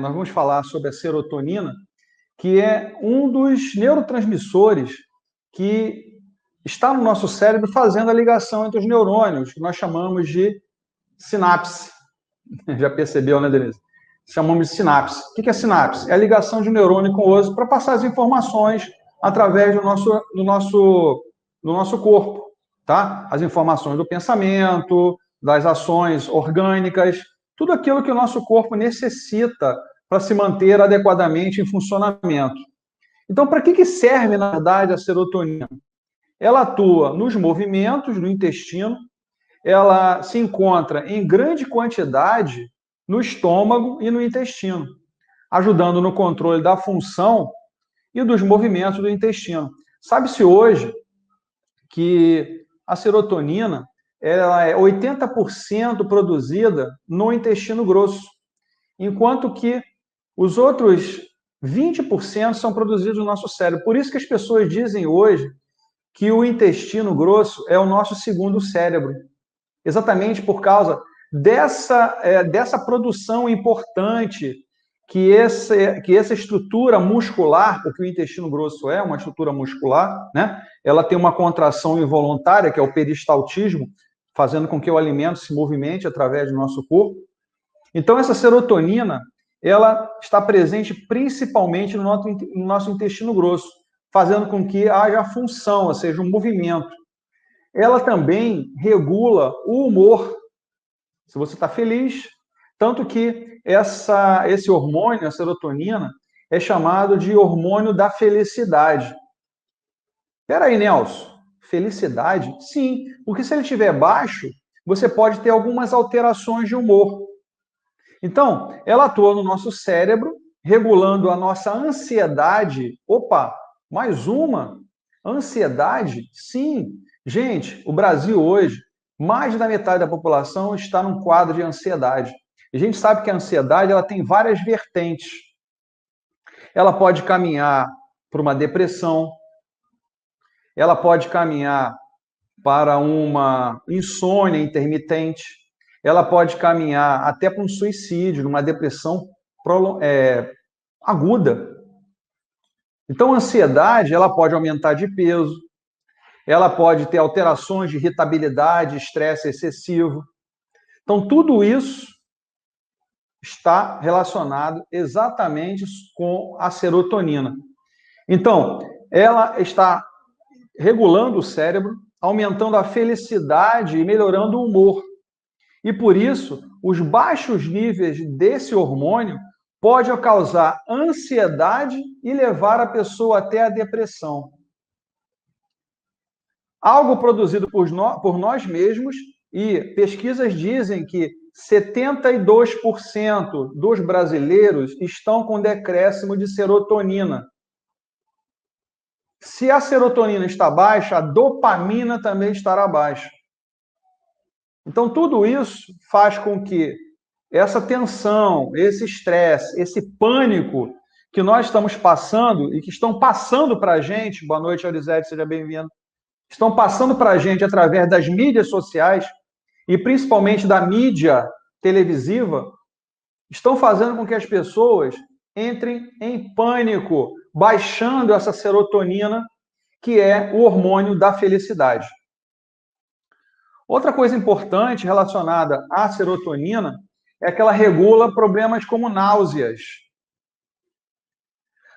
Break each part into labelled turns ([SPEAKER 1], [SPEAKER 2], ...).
[SPEAKER 1] nós vamos falar sobre a serotonina, que é um dos neurotransmissores que está no nosso cérebro fazendo a ligação entre os neurônios, que nós chamamos de sinapse. Já percebeu, né, Denise? Chamamos de sinapse. O que é sinapse? É a ligação de um neurônio com o outro para passar as informações através do nosso corpo, tá? As informações do pensamento, das ações orgânicas, tudo aquilo que o nosso corpo necessita para se manter adequadamente em funcionamento. Então, para que serve, na verdade, a serotonina? Ela atua nos movimentos do intestino, ela se encontra em grande quantidade no estômago e no intestino, ajudando no controle da função e dos movimentos do intestino. Sabe-se hoje que a serotonina ela é 80% produzida no intestino grosso, enquanto que os outros 20% são produzidos no nosso cérebro. Por isso que as pessoas dizem hoje que o intestino grosso é o nosso segundo cérebro. Exatamente por causa dessa produção importante que essa estrutura muscular, porque o intestino grosso é uma estrutura muscular, né? Ela tem uma contração involuntária, que é o peristaltismo, fazendo com que o alimento se movimente através do nosso corpo. Então, essa serotonina, ela está presente principalmente no nosso intestino grosso, fazendo com que haja função, ou seja, um movimento. Ela também regula o humor. Se você está feliz, tanto que esse hormônio, a serotonina, é chamado de hormônio da felicidade. Espera aí, Nelson, felicidade? Sim, porque se ele estiver baixo, você pode ter algumas alterações de humor. Então, ela atua no nosso cérebro, regulando a nossa ansiedade. Opa, mais uma? Ansiedade? Sim. Gente, o Brasil hoje, mais da metade da população está num quadro de ansiedade. E a gente sabe que a ansiedade ela tem várias vertentes. Ela pode caminhar para uma depressão, ela pode caminhar para uma insônia intermitente, ela pode caminhar até para um suicídio, uma depressão aguda. Então, a ansiedade ela pode aumentar de peso, ela pode ter alterações de irritabilidade, estresse excessivo. Então, tudo isso está relacionado exatamente com a serotonina. Então, ela está regulando o cérebro, aumentando a felicidade e melhorando o humor. E por isso, os baixos níveis desse hormônio podem causar ansiedade e levar a pessoa até a depressão. Algo produzido por nós mesmos, e pesquisas dizem que 72% dos brasileiros estão com decréscimo de serotonina. Se a serotonina está baixa, a dopamina também estará baixa. Então, tudo isso faz com que essa tensão, esse estresse, esse pânico que nós estamos passando e que estão passando para a gente, boa noite, Aurizete, seja bem-vindo, estão passando para a gente através das mídias sociais e principalmente da mídia televisiva, estão fazendo com que as pessoas entrem em pânico, baixando essa serotonina, que é o hormônio da felicidade. Outra coisa importante relacionada à serotonina é que ela regula problemas como náuseas.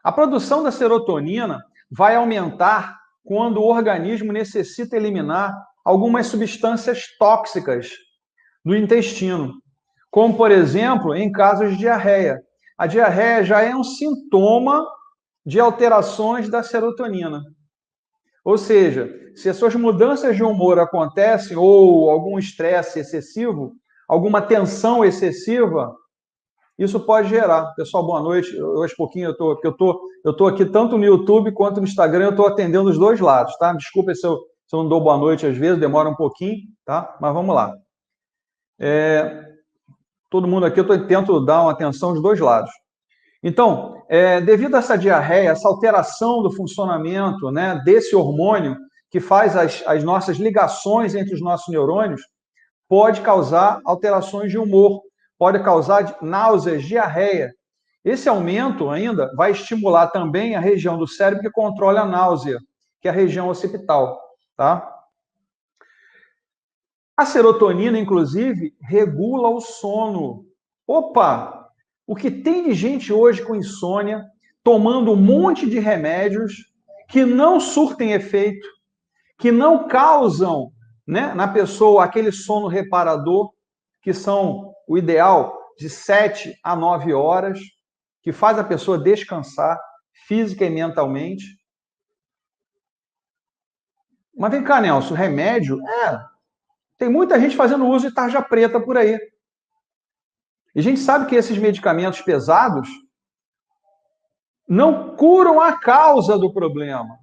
[SPEAKER 1] A produção da serotonina vai aumentar quando o organismo necessita eliminar algumas substâncias tóxicas do intestino, como, por exemplo, em casos de diarreia. A diarreia já é um sintoma de alterações da serotonina. Ou seja, se as suas mudanças de humor acontecem ou algum estresse excessivo, alguma tensão excessiva, isso pode gerar. Pessoal, boa noite. Hoje pouquinho eu tô aqui tanto no YouTube quanto no Instagram, eu estou atendendo os dois lados, tá? Desculpa se eu não dou boa noite às vezes, demora um pouquinho, tá? Mas vamos lá. Todo mundo aqui, eu tento dar uma atenção dos dois lados. Então, devido a essa diarreia, essa alteração do funcionamento, né, desse hormônio que faz as nossas ligações entre os nossos neurônios, pode causar alterações de humor, pode causar náuseas, diarreia. Esse aumento ainda vai estimular também a região do cérebro que controla a náusea, que é a região occipital, tá? A serotonina, inclusive, regula o sono. Opa! O que tem de gente hoje com insônia, tomando um monte de remédios que não surtem efeito, que não causam, né, na pessoa aquele sono reparador, que são o ideal de 7 a 9 horas, que faz a pessoa descansar física e mentalmente. Mas vem cá, Nelson, remédio? Tem muita gente fazendo uso de tarja preta por aí. E a gente sabe que esses medicamentos pesados não curam a causa do problema.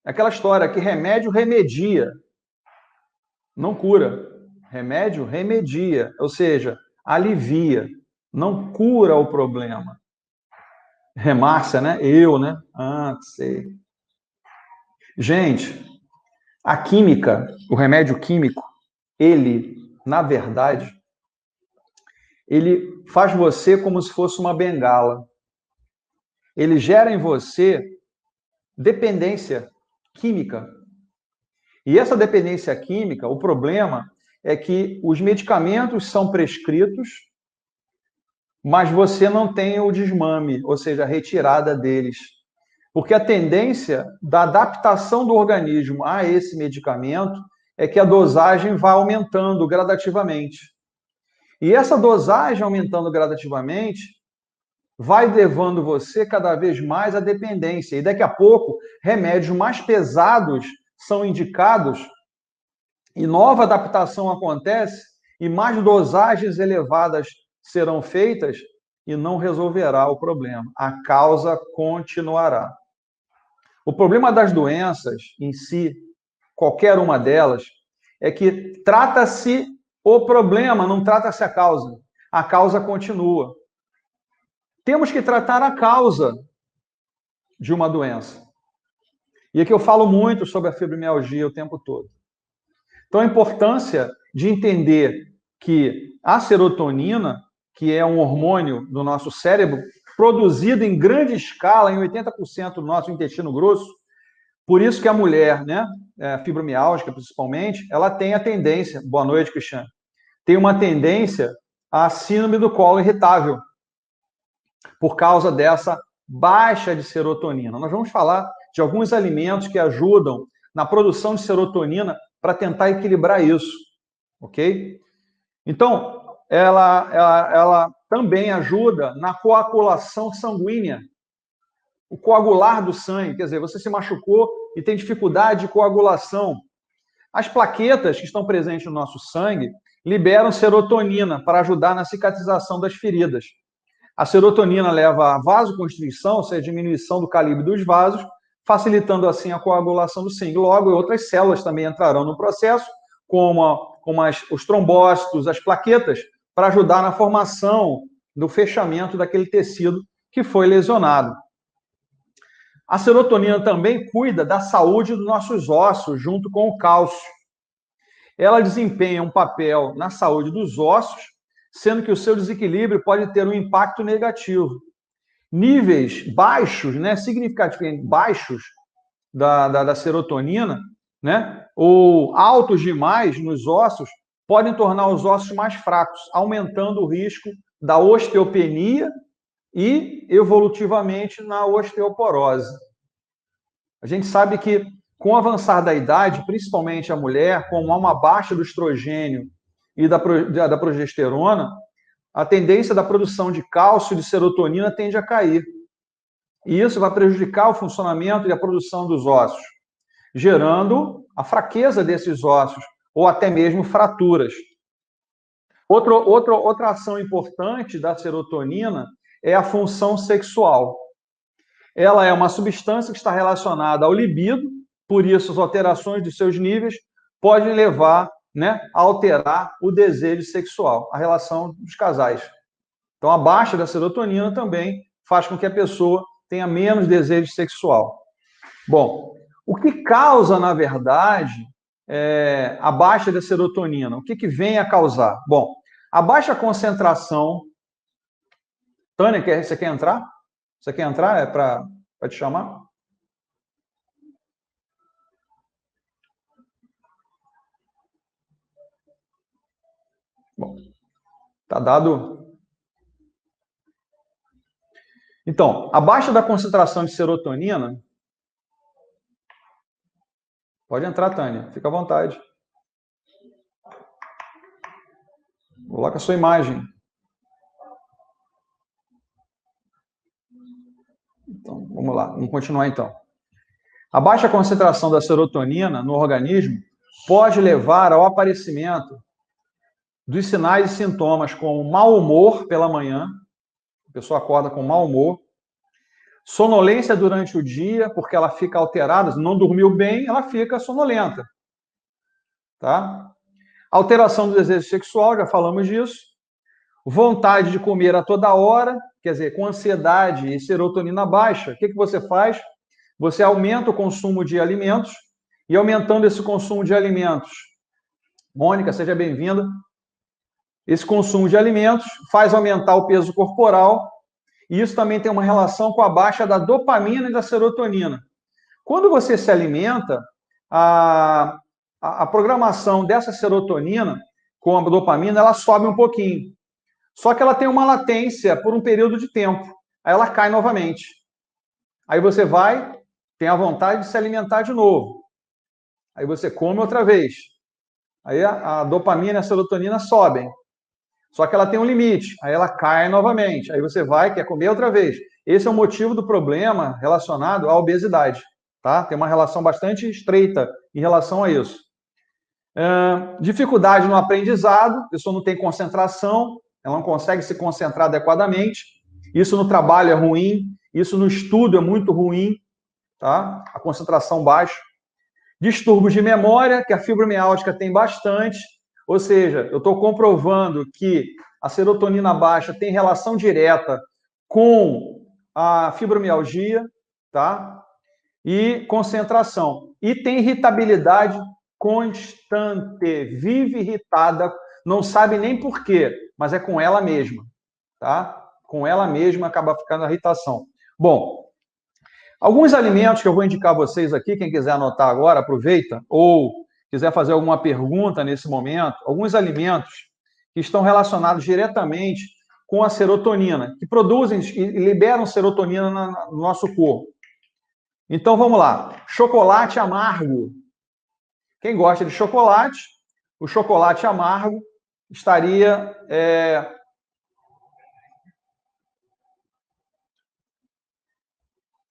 [SPEAKER 1] É aquela história que remédio remedia, não cura. Remédio remedia, ou seja, alivia, não cura o problema. Márcia, né? Eu, né? Sei. Gente, a química, o remédio químico, ele, na verdade, ele faz você como se fosse uma bengala. Ele gera em você dependência química. E essa dependência química, o problema é que os medicamentos são prescritos, mas você não tem o desmame, ou seja, a retirada deles. Porque a tendência da adaptação do organismo a esse medicamento é que a dosagem vá aumentando gradativamente. E essa dosagem aumentando gradativamente vai levando você cada vez mais à dependência. E daqui a pouco, remédios mais pesados são indicados e nova adaptação acontece e mais dosagens elevadas serão feitas e não resolverá o problema. A causa continuará. O problema das doenças em si, qualquer uma delas, é que trata-se o problema, não trata-se a causa. A causa continua. Temos que tratar a causa de uma doença. E aqui eu falo muito sobre a fibromialgia o tempo todo. Então, a importância de entender que a serotonina, que é um hormônio do nosso cérebro, produzido em grande escala, em 80% do nosso intestino grosso, por isso que a mulher, né, fibromialgica principalmente, ela tem a tendência, boa noite, Cristiane, tem uma tendência à síndrome do colo irritável, por causa dessa baixa de serotonina. Nós vamos falar de alguns alimentos que ajudam na produção de serotonina para tentar equilibrar isso, ok? Então, ela também ajuda na coagulação sanguínea, o coagular do sangue, quer dizer, você se machucou e tem dificuldade de coagulação. As plaquetas que estão presentes no nosso sangue liberam serotonina para ajudar na cicatrização das feridas. A serotonina leva a vasoconstrição, ou seja, diminuição do calibre dos vasos, facilitando assim a coagulação do sangue. Logo, outras células também entrarão no processo, como os trombócitos, as plaquetas, para ajudar na formação do fechamento daquele tecido que foi lesionado. A serotonina também cuida da saúde dos nossos ossos, junto com o cálcio. Ela desempenha um papel na saúde dos ossos, sendo que o seu desequilíbrio pode ter um impacto negativo. Níveis baixos, né, significativamente baixos da serotonina, né, ou altos demais nos ossos, podem tornar os ossos mais fracos, aumentando o risco da osteopenia e, evolutivamente, na osteoporose. A gente sabe que, com o avançar da idade, principalmente a mulher, como há uma baixa do estrogênio e da progesterona, a tendência da produção de cálcio e de serotonina tende a cair. E isso vai prejudicar o funcionamento e a produção dos ossos, gerando a fraqueza desses ossos, ou até mesmo fraturas. Outra ação importante da serotonina é a função sexual. Ela é uma substância que está relacionada ao libido, por isso as alterações de seus níveis podem levar, né, a alterar o desejo sexual, a relação dos casais. Então, a baixa da serotonina também faz com que a pessoa tenha menos desejo sexual. Bom, o que causa, na verdade, a baixa da serotonina? O que vem a causar? Bom, a baixa concentração Tânia, você quer entrar? Você quer entrar? É para te chamar? Bom, tá dado. Então, abaixo da concentração de serotonina, pode entrar, Tânia, fica à vontade. Coloca a sua imagem. Então, vamos lá, vamos continuar então. A baixa concentração da serotonina no organismo pode levar ao aparecimento dos sinais e sintomas como mau humor pela manhã, a pessoa acorda com mau humor, sonolência durante o dia, porque ela fica alterada, não dormiu bem, ela fica sonolenta. Tá? Alteração do desejo sexual, já falamos disso. Vontade de comer a toda hora, quer dizer, com ansiedade e serotonina baixa, o que você faz? Você aumenta o consumo de alimentos, e aumentando esse consumo de alimentos, Mônica, seja bem-vinda, esse consumo de alimentos faz aumentar o peso corporal, e isso também tem uma relação com a baixa da dopamina e da serotonina. Quando você se alimenta, a programação dessa serotonina com a dopamina, ela sobe um pouquinho. Só que ela tem uma latência por um período de tempo. Aí ela cai novamente. Aí você vai, tem a vontade de se alimentar de novo. Aí você come outra vez. Aí a dopamina e a serotonina sobem. Só que ela tem um limite. Aí ela cai novamente. Aí você vai, quer comer outra vez. Esse é o motivo do problema relacionado à obesidade. Tá? Tem uma relação bastante estreita em relação a isso. Dificuldade no aprendizado, a pessoa não tem concentração, ela não consegue se concentrar adequadamente. Isso no trabalho é ruim, isso no estudo é muito ruim, tá? A concentração baixa. Distúrbios de memória, que a fibromialgia tem bastante, ou seja, eu estou comprovando que a serotonina baixa tem relação direta com a fibromialgia, tá? E concentração. E tem irritabilidade constante, vive irritada, não sabe nem por quê, mas é com ela mesma, tá? Com ela mesma acaba ficando a irritação. Bom, alguns alimentos que eu vou indicar a vocês aqui, quem quiser anotar agora, aproveita, ou quiser fazer alguma pergunta nesse momento, alguns alimentos que estão relacionados diretamente com a serotonina, que produzem e liberam serotonina no nosso corpo. Então, vamos lá. Chocolate amargo. Quem gosta de chocolate, o chocolate amargo estaria...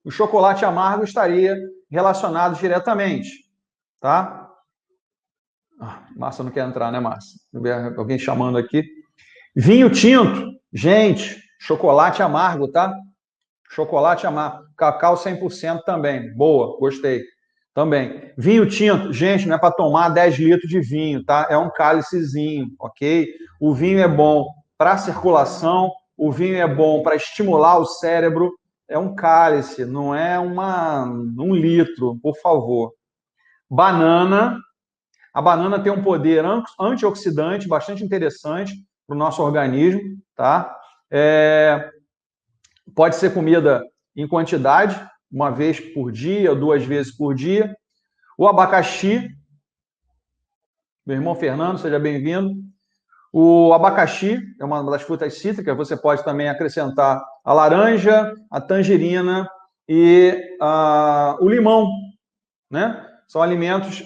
[SPEAKER 1] O chocolate amargo estaria relacionado diretamente, tá? Márcia não quer entrar, né, Márcia? Alguém chamando aqui. Vinho tinto. Gente, chocolate amargo, tá? Chocolate amargo. Cacau 100% também. Boa, gostei. Também. Vinho tinto. Gente, não é para tomar 10 litros de vinho, tá? É um cálicezinho, ok? O vinho é bom para a circulação, o vinho é bom para estimular o cérebro. É um cálice, não é um litro, por favor. Banana. A banana tem um poder antioxidante bastante interessante para o nosso organismo, tá? Pode ser comida em quantidade, uma vez por dia, 2 vezes por dia. O abacaxi, meu irmão Fernando, seja bem-vindo. O abacaxi é uma das frutas cítricas, você pode também acrescentar a laranja, a tangerina e o limão, né? São alimentos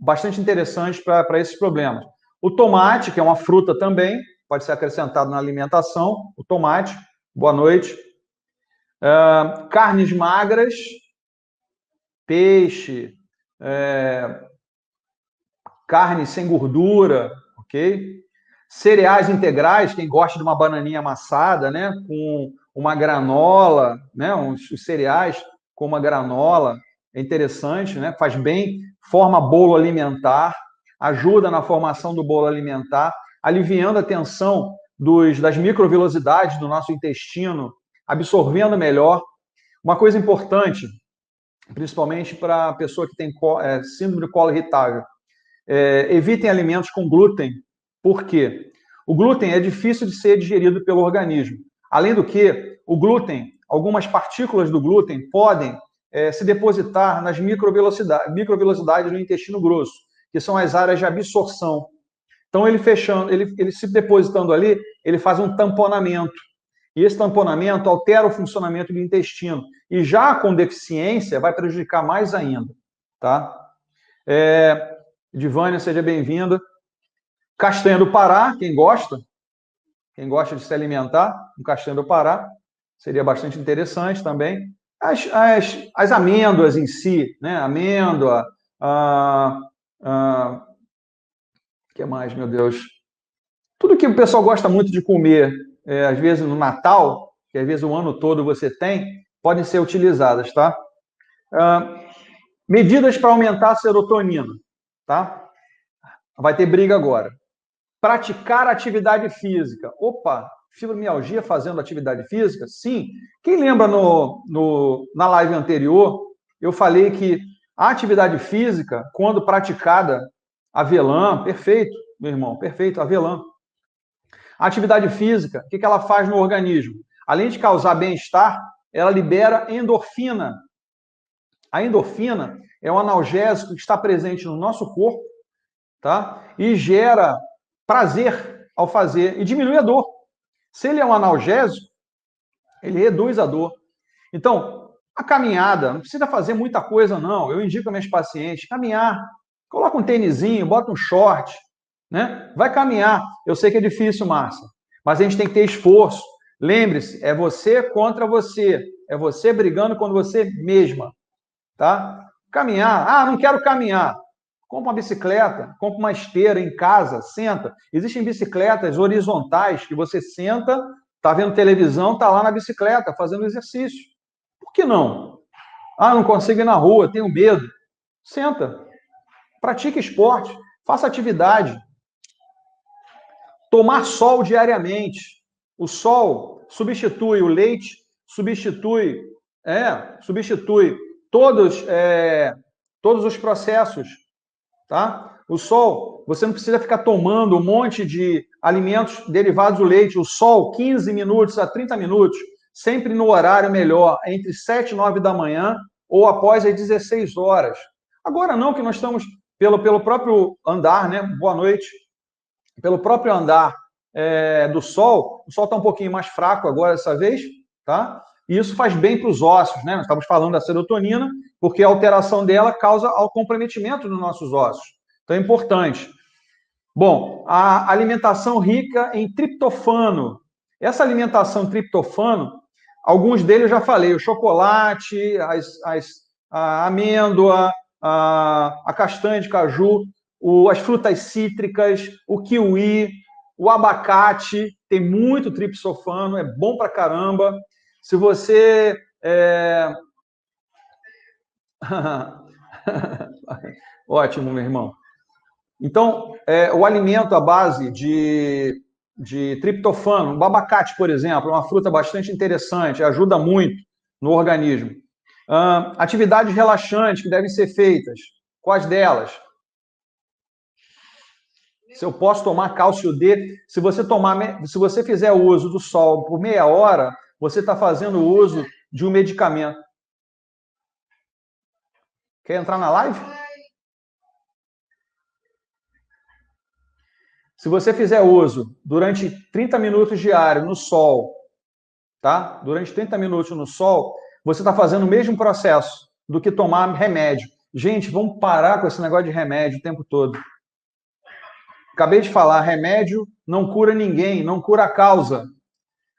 [SPEAKER 1] bastante interessantes para esses problemas. O tomate, que é uma fruta também, pode ser acrescentado na alimentação. O tomate, boa noite. Carnes magras, peixe, carne sem gordura, ok? Cereais integrais, quem gosta de uma bananinha amassada, né? Com uma granola, né? Os cereais com uma granola, é interessante, né? Faz bem, forma bolo alimentar, ajuda na formação do bolo alimentar, aliviando a tensão das microvilosidades do nosso intestino, absorvendo melhor. Uma coisa importante, principalmente para a pessoa que tem síndrome de colo irritável, evitem alimentos com glúten. Por quê? O glúten é difícil de ser digerido pelo organismo. Além do que, o glúten, algumas partículas do glúten podem se depositar nas microvelocidades do intestino grosso, que são as áreas de absorção. Então, ele se depositando ali, ele faz um tamponamento. E esse tamponamento altera o funcionamento do intestino. E já com deficiência, vai prejudicar mais ainda. Tá? Divânia, seja bem-vinda. Castanha do Pará, quem gosta de se alimentar, um castanha do Pará, seria bastante interessante também. As amêndoas em si, né? Amêndoa, que mais, meu Deus? Tudo que o pessoal gosta muito de comer, às vezes no Natal, que às vezes o ano todo você tem, podem ser utilizadas, tá? Medidas para aumentar a serotonina, tá? Vai ter briga agora. Praticar atividade física. Opa, fibromialgia fazendo atividade física? Sim. Quem lembra na live anterior, eu falei que a atividade física, quando praticada, avelã, perfeito, meu irmão, perfeito, avelã. A atividade física, o que ela faz no organismo? Além de causar bem-estar, ela libera endorfina. A endorfina é um analgésico que está presente no nosso corpo, tá? E gera prazer ao fazer e diminui a dor. Se ele é um analgésico, ele reduz a dor. Então, a caminhada, não precisa fazer muita coisa, não. Eu indico a meus pacientes caminhar. Coloca um tênisinho, bota um short, né? Vai caminhar. Eu sei que é difícil, Márcia, mas a gente tem que ter esforço. Lembre-se, é você contra você. É você brigando contra você mesma, tá? Caminhar. Ah, não quero caminhar. Compra uma bicicleta, compra uma esteira em casa, senta. Existem bicicletas horizontais que você senta, tá vendo televisão, tá lá na bicicleta fazendo exercício. Por que não? Ah, não consigo ir na rua, tenho medo. Senta. Pratique esporte, faça atividade. Tomar sol diariamente. O sol substitui o leite, substitui todos os processos, tá? O sol, você não precisa ficar tomando um monte de alimentos derivados do leite. O sol, 15 minutos a 30 minutos, sempre no horário melhor, entre 7 e 9 da manhã ou após as 16 horas. Agora não, que nós estamos pelo próprio andar, né? Boa noite. Pelo próprio andar do sol, o sol está um pouquinho mais fraco agora dessa vez, tá? E isso faz bem para os ossos, né? Nós estamos falando da serotonina, porque a alteração dela causa o comprometimento dos nossos ossos. Então é importante. Bom, a alimentação rica em triptofano. Essa alimentação triptofano, alguns deles eu já falei, o chocolate, a amêndoa, a castanha de caju, as frutas cítricas, o kiwi, o abacate, tem muito triptofano, é bom pra caramba. Se você... Ótimo, meu irmão. Então, o alimento à base de triptofano, o abacate, por exemplo, é uma fruta bastante interessante, ajuda muito no organismo. Atividades relaxantes que devem ser feitas. Quais delas? Se eu posso tomar cálcio D, se você fizer o uso do sol por meia hora, você está fazendo o uso de um medicamento. Quer entrar na live? Se você fizer uso durante 30 minutos diário no sol, tá? Durante 30 minutos no sol, você está fazendo o mesmo processo do que tomar remédio. Gente, vamos parar com esse negócio de remédio o tempo todo. Acabei de falar, remédio não cura ninguém, não cura a causa.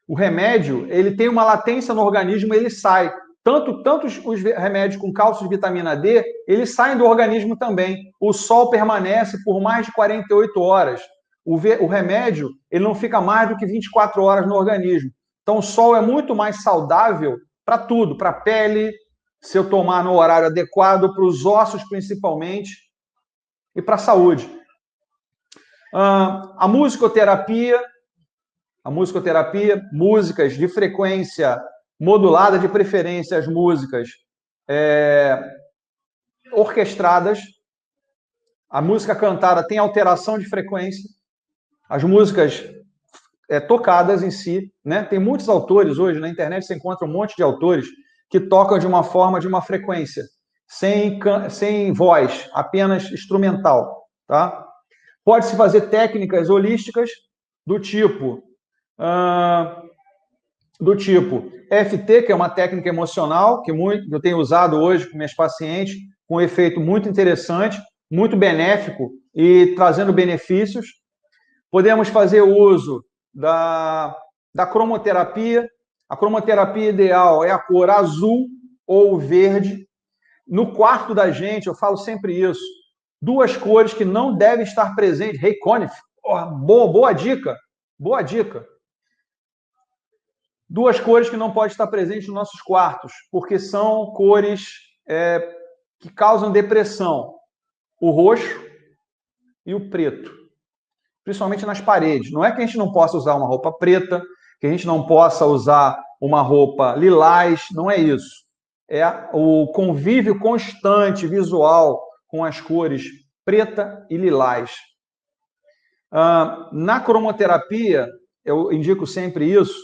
[SPEAKER 1] O remédio, ele tem uma latência no organismo, ele sai. Tanto os remédios com cálcio de vitamina D, eles saem do organismo também. O sol permanece por mais de 48 horas. O remédio, ele não fica mais do que 24 horas no organismo. Então, o sol é muito mais saudável para tudo, para a pele, se eu tomar no horário adequado, para os ossos principalmente, e para a saúde. A musicoterapia, músicas de frequência modulada, de preferência as músicas orquestradas. A música cantada tem alteração de frequência. As músicas tocadas em si, né? Tem muitos autores hoje, na internet você encontra um monte de autores que tocam de uma forma, de uma frequência, sem voz, apenas instrumental, tá? Pode-se fazer técnicas holísticas do tipo, EFT, que é uma técnica emocional, que eu tenho usado hoje com minhas pacientes, com um efeito muito interessante, muito benéfico e trazendo benefícios. Podemos fazer uso da cromoterapia. A cromoterapia ideal é a cor azul ou verde. No quarto da gente, eu falo sempre isso, duas cores que não devem estar presentes. Ray Conniff, boa dica, boa dica. Duas cores que não podem estar presentes nos nossos quartos, porque são cores que causam depressão. O roxo e o preto, principalmente nas paredes. Não é que a gente não possa usar uma roupa preta, que a gente não possa usar uma roupa lilás, não é isso. É o convívio constante visual com as cores preta e lilás. Na cromoterapia, eu indico sempre isso.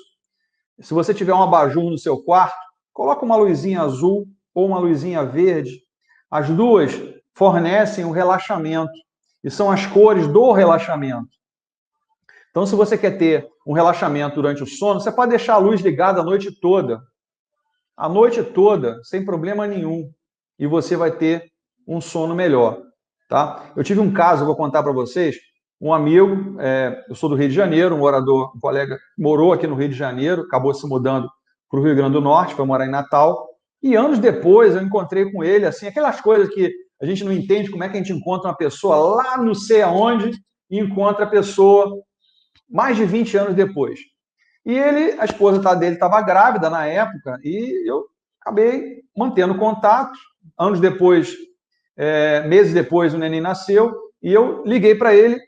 [SPEAKER 1] Se você tiver um abajur no seu quarto, coloca uma luzinha azul ou uma luzinha verde. As duas fornecem um relaxamento e são as cores do relaxamento. Então, se você quer ter um relaxamento durante o sono, você pode deixar a luz ligada a noite toda, sem problema nenhum, e você vai ter um sono melhor, tá? Eu tive um caso, vou contar para vocês, um amigo, eu sou do Rio de Janeiro, um colega, morou aqui no Rio de Janeiro, acabou se mudando para o Rio Grande do Norte, para morar em Natal, e anos depois eu encontrei com ele, assim, aquelas coisas que a gente não entende como é que a gente encontra uma pessoa lá não sei aonde e encontra a pessoa mais de 20 anos depois. E a esposa dele estava grávida na época, e eu acabei mantendo contato. Anos depois, meses depois, o neném nasceu, e eu liguei para ele.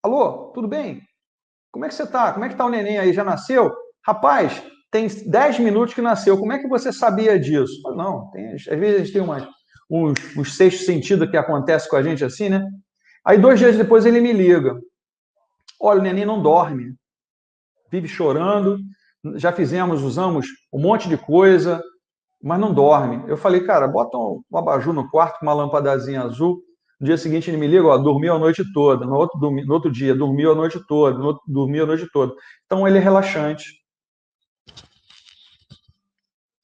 [SPEAKER 1] Alô, tudo bem? Como é que você está? Como é que está o neném aí? Já nasceu? Rapaz, tem 10 minutos que nasceu. Como é que você sabia disso? Eu, não, às vezes a gente tem uns sexto sentido que acontece com a gente assim, né? Aí 2 dias depois ele me liga. Olha, o neném não dorme. Vive chorando. Usamos um monte de coisa, mas não dorme. Eu falei, cara, bota um abajur no quarto com uma lâmpadazinha azul. No dia seguinte ele me liga, dormiu a noite toda. No outro dia, dormiu a noite toda. No outro, dormiu a noite toda. Então ele é relaxante.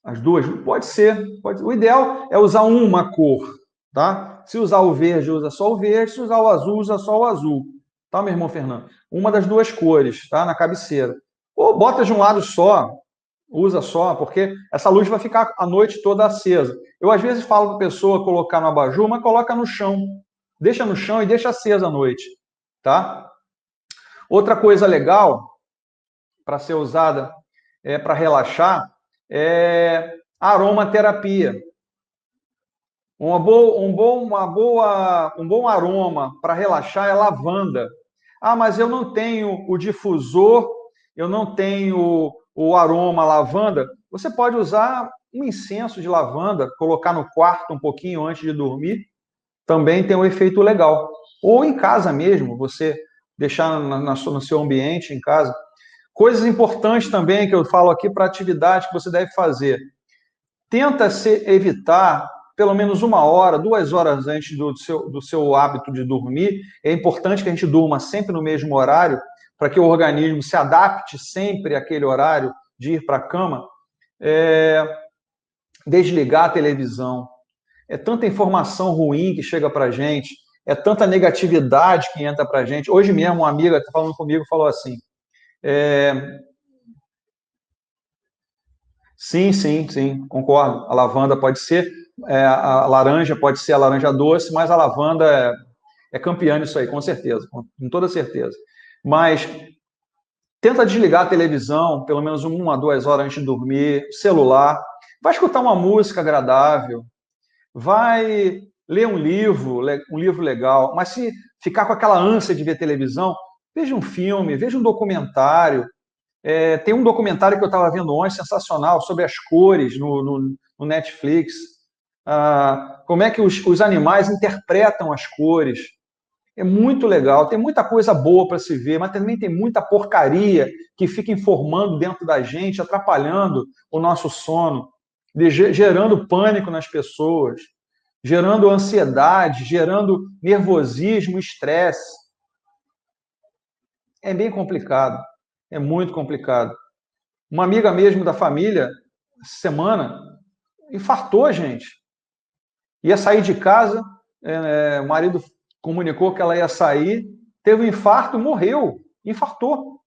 [SPEAKER 1] As duas? Pode ser. O ideal é usar uma cor, tá? Se usar o verde, usa só o verde. Se usar o azul, usa só o azul. Tá, meu irmão Fernando? Uma das duas cores, tá? Na cabeceira. Ou bota de um lado só, usa só, porque essa luz vai ficar a noite toda acesa. Eu, às vezes, falo para a pessoa colocar no abajur, mas coloca no chão. Deixa no chão e deixa acesa à noite, tá? Outra coisa legal para ser usada para relaxar é a aromaterapia. Um bom aroma para relaxar é lavanda. Ah, mas eu não tenho o difusor, eu não tenho o aroma lavanda. Você pode usar um incenso de lavanda, colocar no quarto um pouquinho antes de dormir, também tem um efeito legal. Ou em casa mesmo, você deixar no seu ambiente, em casa. Coisas importantes também que eu falo aqui para atividade que você deve fazer. Tenta evitar pelo menos 1 hora, 2 horas antes do seu hábito de dormir. É importante que a gente durma sempre no mesmo horário, para que o organismo se adapte sempre àquele horário de ir para a cama. Desligar a televisão. É tanta informação ruim que chega para a gente, é tanta negatividade que entra para a gente. Hoje mesmo, uma amiga está falando comigo, falou assim, sim, concordo. A lavanda pode ser, a laranja pode ser a laranja doce, mas a lavanda é campeã nisso aí, com certeza, com toda certeza. Mas tenta desligar a televisão, pelo menos 1 a 2 horas antes de dormir, celular. Vai escutar uma música agradável, vai ler um livro legal, mas se ficar com aquela ânsia de ver televisão, veja um filme, veja um documentário. Tem um documentário que eu estava vendo ontem, sensacional, sobre as cores no Netflix. Como é que os animais interpretam as cores. É muito legal, tem muita coisa boa para se ver, mas também tem muita porcaria que fica informando dentro da gente, atrapalhando o nosso sono, gerando pânico nas pessoas, gerando ansiedade, gerando nervosismo, estresse. É bem complicado, é muito complicado. Uma amiga mesmo da família, semana, infartou a gente. Ia sair de casa, o marido comunicou que ela ia sair, teve um infarto, morreu, infartou.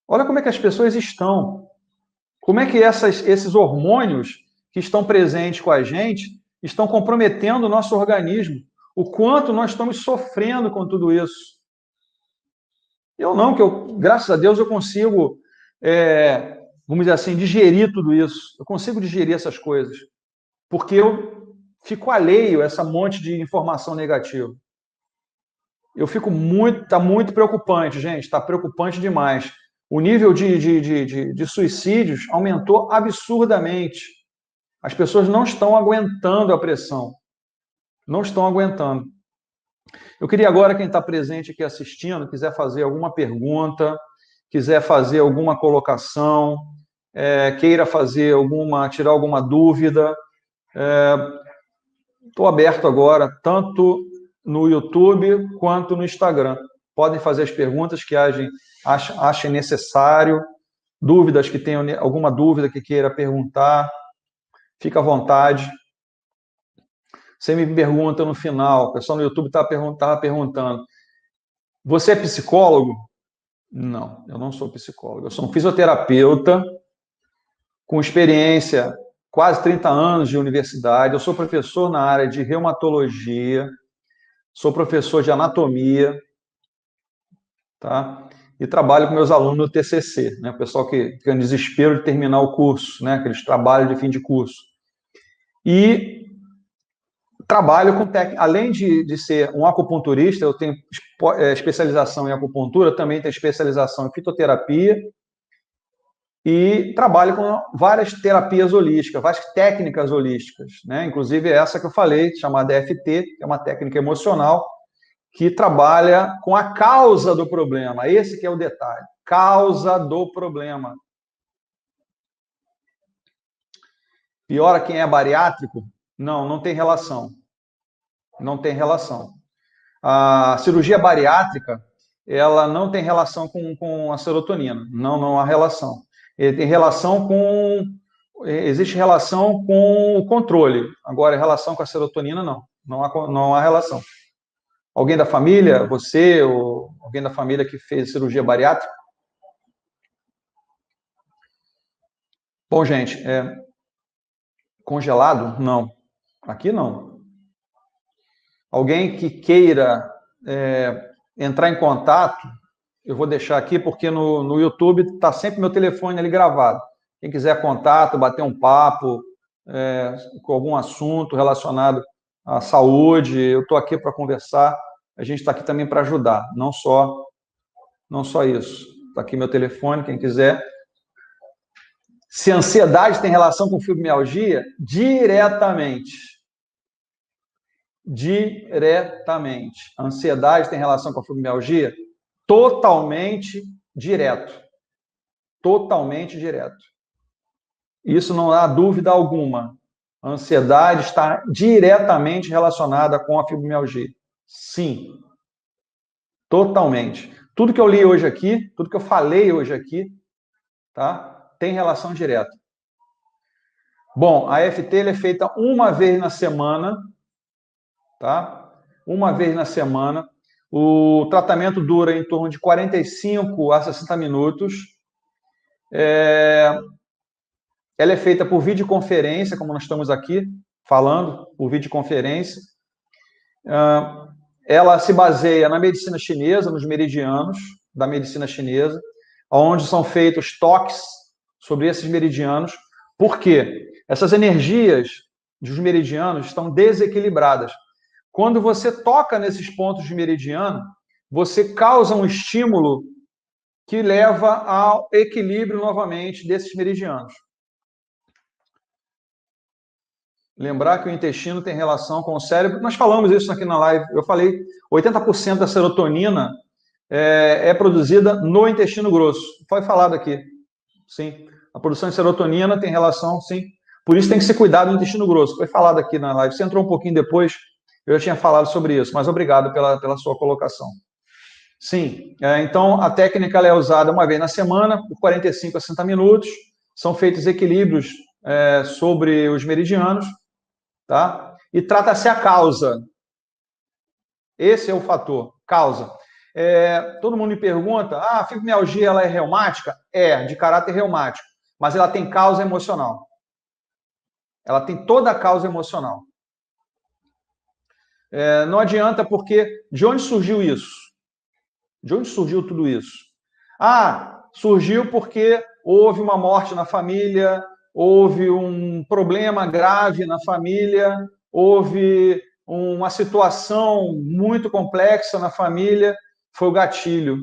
[SPEAKER 1] Olha como é que as pessoas estão. Como é que esses hormônios que estão presentes com a gente estão comprometendo o nosso organismo. O quanto nós estamos sofrendo com tudo isso. Eu não, graças a Deus, eu consigo, vamos dizer assim, digerir tudo isso. Eu consigo digerir essas coisas. Porque eu fico alheio a essa monte de informação negativa. Eu fico está muito preocupante, gente, está preocupante demais. O nível de suicídios aumentou absurdamente. As pessoas não estão aguentando a pressão. Não estão aguentando. Eu queria agora, quem está presente aqui assistindo, quiser fazer alguma pergunta, quiser fazer alguma colocação, queira tirar alguma dúvida, estou aberto agora, tanto no YouTube quanto no Instagram. Podem fazer as perguntas que achem necessário, dúvidas que tenham, alguma dúvida que queira perguntar, fica à vontade. Você me pergunta no final, o pessoal no YouTube estava perguntando, você é psicólogo? Não, eu não sou psicólogo. Eu sou um fisioterapeuta com experiência, quase 30 anos de universidade. Eu sou professor na área de reumatologia, sou professor de anatomia, tá? E trabalho com meus alunos no TCC, né? O pessoal que fica em desespero de terminar o curso, né? Aqueles trabalhos de fim de curso. E trabalho com além de ser um acupunturista, eu tenho especialização em acupuntura, também tenho especialização em fitoterapia e trabalho com várias terapias holísticas, várias técnicas holísticas, né? Inclusive essa que eu falei, chamada EFT, que é uma técnica emocional que trabalha com a causa do problema. Esse que é o detalhe, causa do problema. Piora quem é bariátrico? Não, não tem relação. Não tem relação. A cirurgia bariátrica, ela não tem relação com a serotonina. Não há relação. Ele tem relação com... Existe relação com o controle. Agora, em relação com a serotonina, não. Não há relação. Alguém da família, você ou alguém da família que fez cirurgia bariátrica? Bom, gente, congelado? Não. Aqui não. Alguém que queira entrar em contato, eu vou deixar aqui porque no YouTube está sempre meu telefone ali gravado. Quem quiser contato, bater um papo com algum assunto relacionado à saúde, eu estou aqui para conversar. A gente está aqui também para ajudar, não só isso. Está aqui meu telefone, quem quiser. Se a ansiedade tem relação com fibromialgia? Diretamente. Diretamente. A ansiedade tem relação com a fibromialgia? Totalmente direto. Totalmente direto. Isso não há dúvida alguma. A ansiedade está diretamente relacionada com a fibromialgia. Sim. Totalmente. Tudo que eu li hoje aqui, tudo que eu falei hoje aqui, tá? Tem relação direta. Bom, a EFT é feita uma vez na semana, tá? Uma vez na semana. O tratamento dura em torno de 45 a 60 minutos. Ela é feita por videoconferência, como nós estamos aqui falando, por videoconferência. Ela se baseia na medicina chinesa, nos meridianos da medicina chinesa, onde são feitos toques sobre esses meridianos. Por quê? Essas energias dos meridianos estão desequilibradas. Quando você toca nesses pontos de meridiano, você causa um estímulo que leva ao equilíbrio novamente desses meridianos. Lembrar que o intestino tem relação com o cérebro. Nós falamos isso aqui na live. Eu falei, 80% da serotonina é produzida no intestino grosso. Foi falado aqui. Sim. A produção de serotonina tem relação, sim. Por isso tem que ser cuidado no intestino grosso. Foi falado aqui na live. Você entrou um pouquinho depois, eu já tinha falado sobre isso, mas obrigado pela sua colocação. Sim, então a técnica é usada uma vez na semana, por 45 a 60 minutos. São feitos equilíbrios sobre os meridianos, tá? E trata-se a causa. Esse é o fator, causa. Todo mundo me pergunta, a fibromialgia ela é reumática? É, de caráter reumático, mas ela tem causa emocional. Ela tem toda a causa emocional. Não adianta porque, de onde surgiu isso? De onde surgiu tudo isso? Surgiu porque houve uma morte na família, houve um problema grave na família, houve uma situação muito complexa na família, foi o gatilho.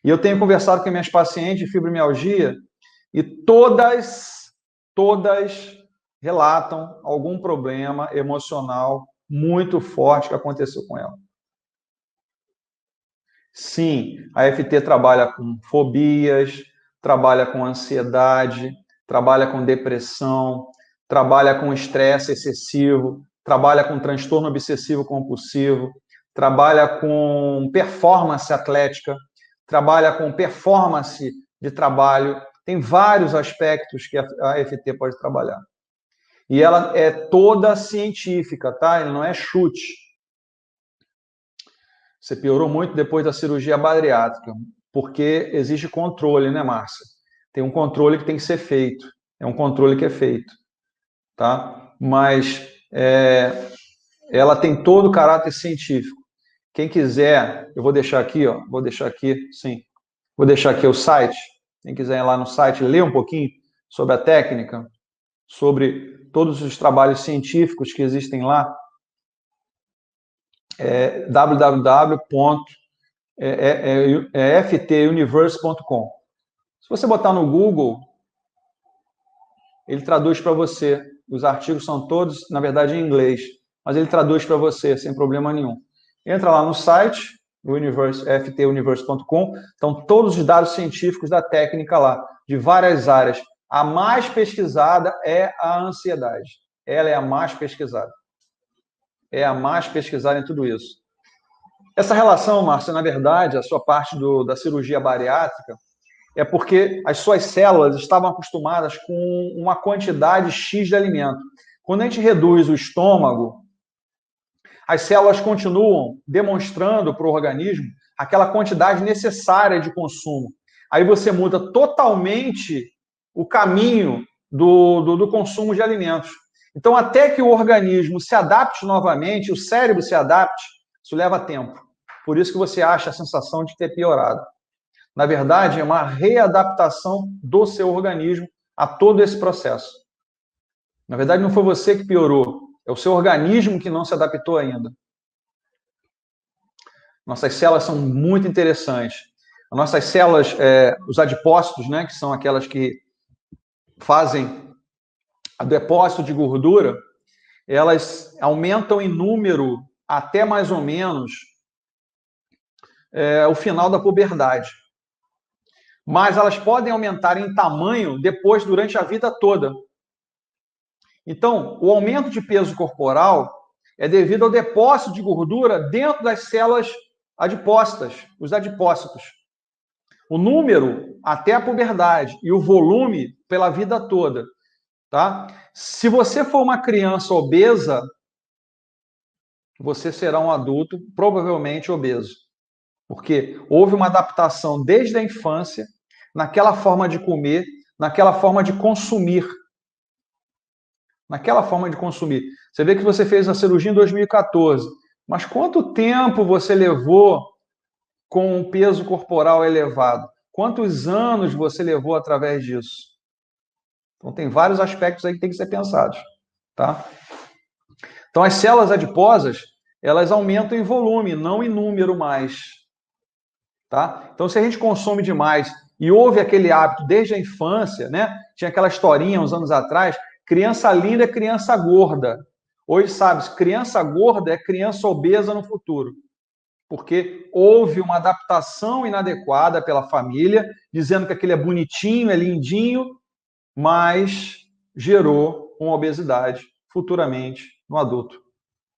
[SPEAKER 1] E eu tenho conversado com minhas pacientes de fibromialgia e todas relatam algum problema emocional muito forte que aconteceu com ela. Sim, a FT trabalha com fobias, trabalha com ansiedade, trabalha com depressão, trabalha com estresse excessivo, trabalha com transtorno obsessivo compulsivo, trabalha com performance atlética, trabalha com performance de trabalho. Tem vários aspectos que a FT pode trabalhar. E ela é toda científica, tá? Ele não é chute. Você piorou muito depois da cirurgia bariátrica, porque existe controle, né, Márcia? Tem um controle que tem que ser feito. É um controle que é feito, tá? Mas ela tem todo o caráter científico. Quem quiser, eu vou deixar aqui, ó. Vou deixar aqui, sim. Vou deixar aqui o site. Quem quiser ir lá no site ler um pouquinho sobre a técnica, sobre todos os trabalhos científicos que existem lá, www.ftuniverse.com. Se você botar no Google, ele traduz para você. Os artigos são todos, na verdade, em inglês, mas ele traduz para você sem problema nenhum. Entra lá no site, ftuniverse.com, estão todos os dados científicos da técnica lá, de várias áreas. A mais pesquisada é a ansiedade. Ela é a mais pesquisada. É a mais pesquisada em tudo isso. Essa relação, Márcia, na verdade, a sua parte da cirurgia bariátrica, é porque as suas células estavam acostumadas com uma quantidade X de alimento. Quando a gente reduz o estômago, as células continuam demonstrando para o organismo aquela quantidade necessária de consumo. Aí você muda totalmente o caminho do consumo de alimentos. Então, até que o organismo se adapte novamente, o cérebro se adapte, isso leva tempo. Por isso que você acha a sensação de ter piorado. Na verdade, é uma readaptação do seu organismo a todo esse processo. Na verdade, não foi você que piorou, é o seu organismo que não se adaptou ainda. Nossas células são muito interessantes. As nossas células, os adipócitos, né, que são aquelas que fazem o depósito de gordura, elas aumentam em número até mais ou menos o final da puberdade. Mas elas podem aumentar em tamanho depois, durante a vida toda. Então, o aumento de peso corporal é devido ao depósito de gordura dentro das células adipócitas, os adipócitos. O número até a puberdade e o volume pela vida toda, tá? Se você for uma criança obesa, você será um adulto provavelmente obeso, porque houve uma adaptação desde a infância naquela forma de comer, naquela forma de consumir. Naquela forma de consumir. Você vê que você fez a cirurgia em 2014, mas quanto tempo você levou com um peso corporal elevado? Quantos anos você levou através disso? Então, tem vários aspectos aí que tem que ser pensados, tá? Então, as células adiposas, elas aumentam em volume, não em número mais, tá? Então, se a gente consome demais e houve aquele hábito desde a infância, né? Tinha aquela historinha uns anos atrás, criança linda é criança gorda. Hoje, sabe, criança gorda é criança obesa no futuro, porque houve uma adaptação inadequada pela família, dizendo que aquele é bonitinho, é lindinho, mas gerou uma obesidade futuramente no adulto.